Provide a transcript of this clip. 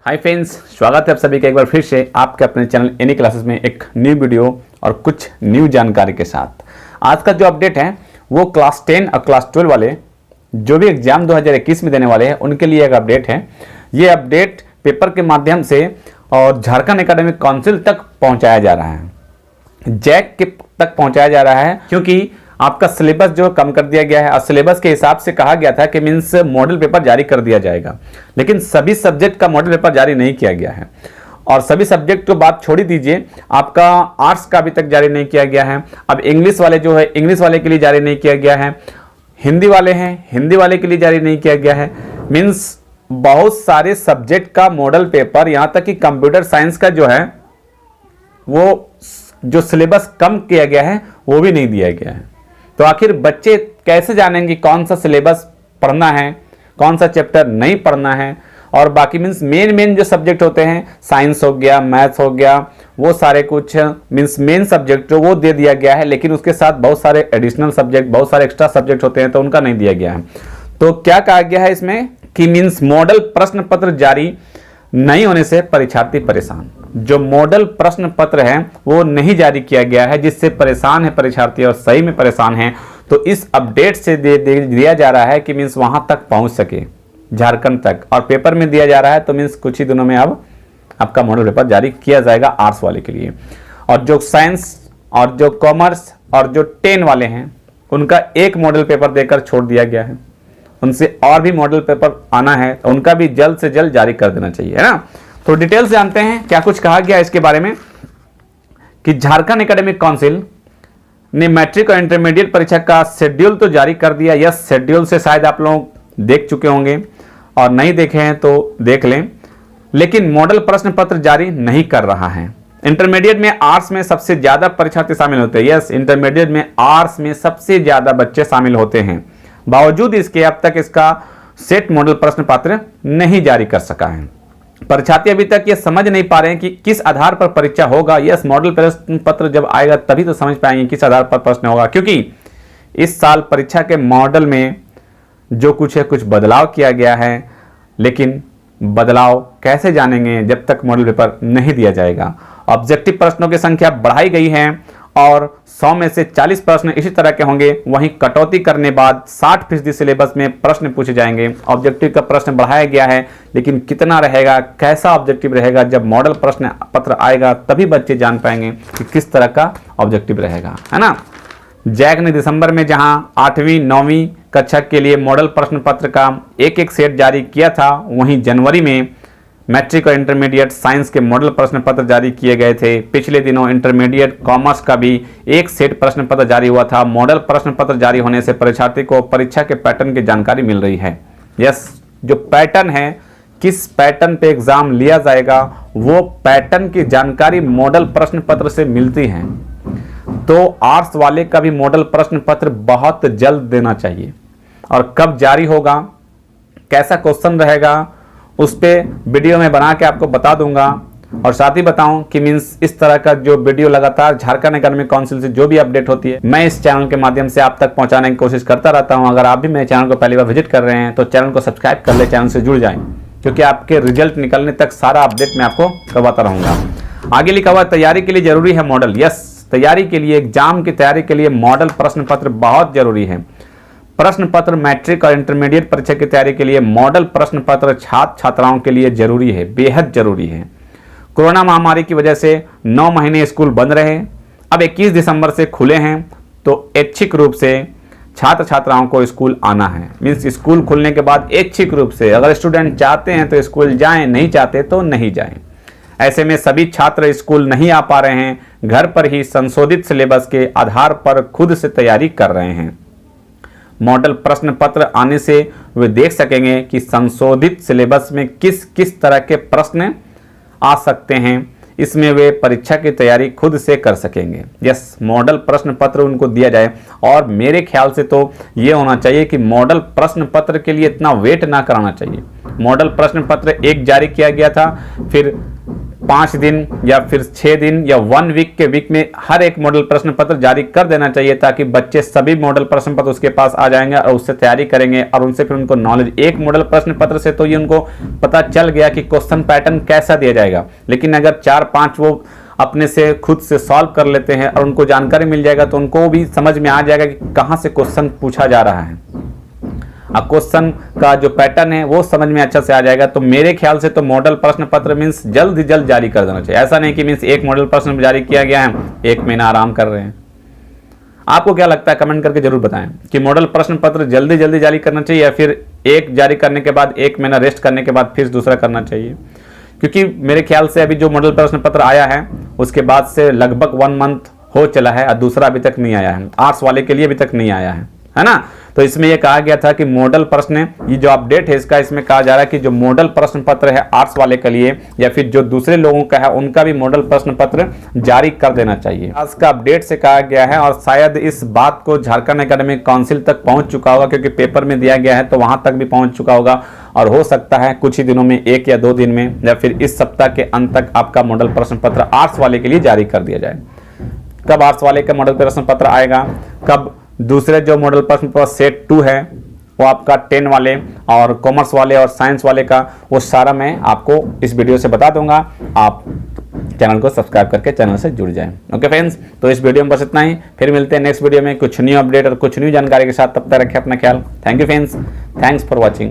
Hi friends, स्वागत है आप सभी का एक बार फिर से आपके अपने चैनल एनी क्लासेस में एक न्यू वीडियो और कुछ न्यू जानकारी के साथ। आज का जो अपडेट है वो क्लास 10 और क्लास 12 वाले जो भी एग्जाम 2021 में देने वाले हैं उनके लिए एक अपडेट है। ये अपडेट पेपर के माध्यम से और झारखंड एकेडमिक काउंसिल तक पहुँचाया जा रहा है, जैक के तक पहुँचाया जा रहा है, क्योंकि आपका सिलेबस जो कम कर दिया गया है और सिलेबस के हिसाब से कहा गया था कि मीन्स मॉडल पेपर जारी कर दिया जाएगा, लेकिन सभी सब्जेक्ट का मॉडल पेपर जारी नहीं किया गया है। और सभी सब्जेक्ट तो बात छोड़ ही दीजिए, आपका आर्ट्स का अभी तक जारी नहीं किया गया है। अब इंग्लिश वाले जो है इंग्लिश वाले के लिए जारी नहीं किया गया है, हिंदी वाले हैं हिंदी वाले के लिए जारी नहीं किया गया है। मीन्स बहुत सारे सब्जेक्ट का मॉडल पेपर, यहाँ तक कि कंप्यूटर साइंस का जो है वो जो सिलेबस कम किया गया है वो भी नहीं दिया गया है। तो आखिर बच्चे कैसे जानेंगे कौन सा सिलेबस पढ़ना है, कौन सा चैप्टर नहीं पढ़ना है, और बाकी मीन्स मेन जो सब्जेक्ट होते हैं, साइंस हो गया, मैथ्स हो गया, वो सारे कुछ मीन्स मेन सब्जेक्ट जो वो दे दिया गया है, लेकिन उसके साथ बहुत सारे एडिशनल सब्जेक्ट, बहुत सारे एक्स्ट्रा सब्जेक्ट होते हैं तो उनका नहीं दिया गया है। तो क्या कहा गया है इसमें कि मीन्स मॉडल प्रश्न पत्र जारी नहीं होने से परीक्षार्थी परेशान। जो मॉडल प्रश्न पत्र है वो नहीं जारी किया गया है, जिससे परेशान है परीक्षार्थी और सही में परेशान है। तो इस अपडेट से दिया जा रहा है कि मीन्स वहां तक पहुंच सके, झारखंड तक, और पेपर में दिया जा रहा है। तो मीन्स कुछ ही दिनों में अब आपका मॉडल पेपर जारी किया जाएगा आर्ट्स वाले के लिए। और जो साइंस और जो कॉमर्स और जो 10 वाले हैं उनका एक मॉडल पेपर देकर छोड़ दिया गया है, उनसे और भी मॉडल पेपर आना है, तो उनका भी जल्द से जल्द जारी कर देना चाहिए, है ना। तो डिटेल से जानते हैं क्या कुछ कहा गया इसके बारे में कि झारखंड एकेडमिक काउंसिल ने मैट्रिक और इंटरमीडिएट परीक्षा का शेड्यूल तो जारी कर दिया। यस, शेड्यूल से शायद आप लोग देख चुके होंगे और नहीं देखे हैं तो देख लें, लेकिन मॉडल प्रश्न पत्र जारी नहीं कर रहा है। इंटरमीडिएट में आर्ट्स में सबसे ज्यादा परीक्षार्थी शामिल होते हैं। यस, इंटरमीडिएट में आर्ट्स में सबसे ज्यादा बच्चे शामिल होते हैं। बावजूद इसके अब तक इसका सेट मॉडल प्रश्न पत्र नहीं जारी कर सका है। परीक्षार्थी अभी तक ये समझ नहीं पा रहे हैं कि किस आधार पर परीक्षा होगा। यस, मॉडल प्रश्न पत्र जब आएगा तभी तो समझ पाएंगे किस आधार पर प्रश्न होगा, क्योंकि इस साल परीक्षा के मॉडल में जो कुछ है कुछ बदलाव किया गया है, लेकिन बदलाव कैसे जानेंगे जब तक मॉडल पेपर नहीं दिया जाएगा। ऑब्जेक्टिव प्रश्नों की संख्या बढ़ाई गई है और 100 में से 40 प्रश्न इसी तरह के होंगे। वहीं कटौती करने बाद 60% सिलेबस में प्रश्न पूछे जाएंगे। ऑब्जेक्टिव का प्रश्न बढ़ाया गया है, लेकिन कितना रहेगा, कैसा ऑब्जेक्टिव रहेगा, जब मॉडल प्रश्न पत्र आएगा तभी बच्चे जान पाएंगे कि किस तरह का ऑब्जेक्टिव रहेगा, है ना। जैक ने दिसंबर में जहां 8वीं 9वीं कक्षा के लिए मॉडल प्रश्न पत्र का एक सेट जारी किया था, वहीं जनवरी में मैट्रिक और इंटरमीडिएट साइंस के मॉडल प्रश्न पत्र जारी किए गए थे। पिछले दिनों इंटरमीडिएट कॉमर्स का भी एक सेट प्रश्न पत्र जारी हुआ था। मॉडल प्रश्न पत्र जारी होने से परीक्षार्थी को परीक्षा के पैटर्न की जानकारी मिल रही है। यस, जो पैटर्न है, किस पैटर्न पे एग्जाम लिया जाएगा, वो पैटर्न की जानकारी मॉडल प्रश्न पत्र से मिलती है। तो आर्ट्स वाले का भी मॉडल प्रश्न पत्र बहुत जल्द देना चाहिए। और कब जारी होगा, कैसा क्वेश्चन रहेगा, उस पर वीडियो में बना के आपको बता दूंगा। और साथ ही बताऊं कि मीन्स इस तरह का जो वीडियो लगातार झारखंड एकेडमिक काउंसिल से जो भी अपडेट होती है मैं इस चैनल के माध्यम से आप तक पहुंचाने की कोशिश करता रहता हूं। अगर आप भी मेरे चैनल को पहली बार विजिट कर रहे हैं तो चैनल को सब्सक्राइब कर ले, चैनल से जुड़ जाएं, क्योंकि आपके रिजल्ट निकलने तक सारा अपडेट मैं आपको करवाता रहूंगा। आगे लिखा हुआ तैयारी के लिए जरूरी है मॉडल। यस, तैयारी के लिए, एग्जाम की तैयारी के लिए मॉडल प्रश्न पत्र बहुत जरूरी है। प्रश्न पत्र मैट्रिक और इंटरमीडिएट परीक्षा की तैयारी के लिए मॉडल प्रश्न पत्र छात्र छात्राओं के लिए जरूरी है, बेहद जरूरी है। कोरोना महामारी की वजह से 9 महीने स्कूल बंद रहे, अब 21 दिसंबर से खुले हैं, तो ऐच्छिक रूप से छात्र छात्राओं को स्कूल आना है। मीन्स स्कूल खुलने के बाद ऐच्छिक रूप से अगर स्टूडेंट चाहते हैं तो स्कूल जाएं, नहीं चाहते तो नहीं जाएं। ऐसे में सभी छात्र स्कूल नहीं आ पा रहे हैं, घर पर ही संशोधित सिलेबस के आधार पर खुद से तैयारी कर रहे हैं। मॉडल प्रश्न पत्र आने से वे देख सकेंगे कि संशोधित सिलेबस में किस किस तरह के प्रश्न आ सकते हैं। इसमें वे परीक्षा की तैयारी खुद से कर सकेंगे। यस, मॉडल प्रश्न पत्र उनको दिया जाए। और मेरे ख्याल से तो ये होना चाहिए कि मॉडल प्रश्न पत्र के लिए इतना वेट ना कराना चाहिए। मॉडल प्रश्न पत्र एक जारी किया गया था, फिर 5 दिन या फिर 6 दिन या 1 वीक के वीक में हर एक मॉडल प्रश्न पत्र जारी कर देना चाहिए, ताकि बच्चे सभी मॉडल प्रश्न पत्र उसके पास आ जाएंगे और उससे तैयारी करेंगे और उनसे फिर उनको नॉलेज, एक मॉडल प्रश्न पत्र से तो ये उनको पता चल गया कि क्वेश्चन पैटर्न कैसा दिया जाएगा, लेकिन अगर 4-5 वो अपने से खुद से सॉल्व कर लेते हैं और उनको जानकारी मिल जाएगा तो उनको भी समझ में आ जाएगा कि कहाँ से क्वेश्चन पूछा जा रहा है, क्वेश्चन का जो पैटर्न है वो समझ में अच्छा से आ जाएगा। तो मेरे ख्याल से तो मॉडल प्रश्न पत्र मीन्स जल्द ही जल्द जारी कर देना चाहिए। ऐसा नहीं कि मीन्स एक मॉडल प्रश्न जारी किया गया है, 1 महीना आराम कर रहे हैं। आपको क्या लगता है, कमेंट करके जरूर बताएं कि मॉडल प्रश्न पत्र जल्दी जल्दी जारी करना चाहिए या फिर एक जारी करने के बाद 1 महीना रेस्ट करने के बाद फिर दूसरा करना चाहिए। क्योंकि मेरे ख्याल से अभी जो मॉडल प्रश्न पत्र आया है उसके बाद से लगभग 1 मंथ हो चला है और दूसरा अभी तक नहीं आया है, आर्ट्स वाले के लिए अभी तक नहीं आया है ना। तो इसमें यह कहा गया था कि मॉडल प्रश्न, ये जो अपडेट है इसका, इसमें कहा जा रहा है कि जो मॉडल प्रश्न पत्र है आर्ट्स वाले के लिए या फिर जो दूसरे लोगों का है उनका भी मॉडल प्रश्न पत्र जारी कर देना चाहिए। आज का अपडेट से कहा गया है और शायद इस बात को झारखंड एकेडमिक काउंसिल तक पहुंच चुका होगा, क्योंकि पेपर में दिया गया है तो वहां तक भी पहुंच चुका होगा और हो सकता है कुछ ही दिनों में, 1 या 2 दिन में या फिर इस सप्ताह के अंत तक आपका मॉडल प्रश्न पत्र आर्ट्स वाले के लिए जारी कर दिया जाए। कब आर्ट्स वाले का मॉडल प्रश्न पत्र आएगा, कब दूसरे जो मॉडल प्रश्न पत्र सेट 2 है वो आपका 10 वाले और कॉमर्स वाले और साइंस वाले का, वो सारा मैं आपको इस वीडियो से बता दूंगा। आप चैनल को सब्सक्राइब करके चैनल से जुड़ जाएं। ओके फ्रेंड्स, तो इस वीडियो में बस इतना ही, फिर मिलते हैं नेक्स्ट वीडियो में कुछ न्यू अपडेट और कुछ न्यू जानकारी के साथ। तब तक रखें अपना ख्याल। Thank you friends, thanks for watching.